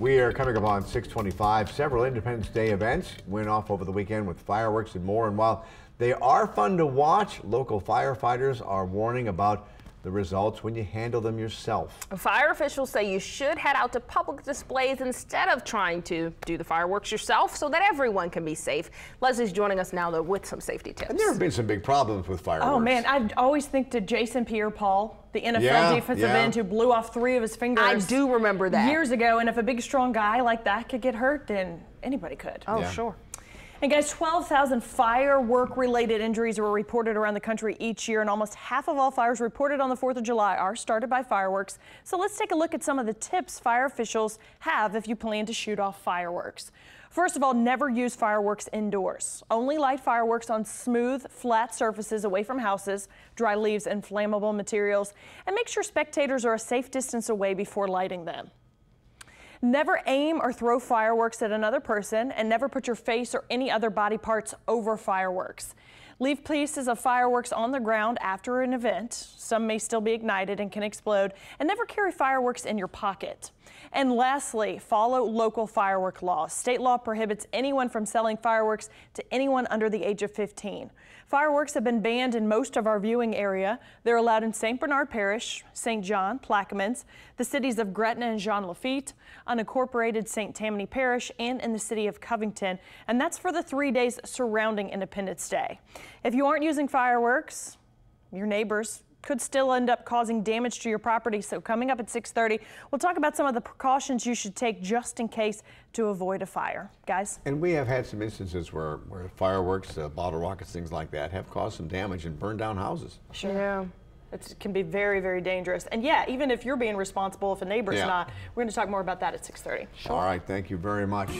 We are coming up on 6:25. Several Independence Day events went off over the weekend with fireworks and more. And while they are fun to watch, local firefighters are warning about the results when you handle them yourself. Fire officials say you should head out to public displays instead of trying to do the fireworks yourself so that everyone can be safe. Leslie's joining us now, though, with some safety tips. And there have been some big problems with fireworks. Oh, man, I always think to Jason Pierre-Paul, the NFL defensive end who blew off 3 of his fingers. I do remember that. Years ago, and if a big, strong guy like that could get hurt, then anybody could. Oh, sure. And guys, 12,000 firework-related injuries were reported around the country each year, and almost half of all fires reported on the 4th of July are started by fireworks. So let's take a look at some of the tips fire officials have if you plan to shoot off fireworks. First of all, never use fireworks indoors. Only light fireworks on smooth, flat surfaces away from houses, dry leaves, and flammable materials, and make sure spectators are a safe distance away before lighting them. Never aim or throw fireworks at another person, and never put your face or any other body parts over fireworks. Leave pieces of fireworks on the ground after an event. Some may still be ignited and can explode, and never carry fireworks in your pocket. And lastly, follow local firework laws. State law prohibits anyone from selling fireworks to anyone under the age of 15. Fireworks have been banned in most of our viewing area. They're allowed in St. Bernard Parish, St. John, Plaquemines, the cities of Gretna and Jean Lafitte, unincorporated St. Tammany Parish, and in the city of Covington. And that's for the 3 days surrounding Independence Day. If you aren't using fireworks, your neighbors could still end up causing damage to your property. So coming up at 6:30, we'll talk about some of the precautions you should take just in case to avoid a fire. Guys? And we have had some instances where fireworks, bottle rockets, things like that have caused some damage and burned down houses. Sure. Yeah. It can be very, very dangerous. And yeah, even if you're being responsible, if a neighbor's not, we're going to talk more about that at 6:30. All right, thank you very much.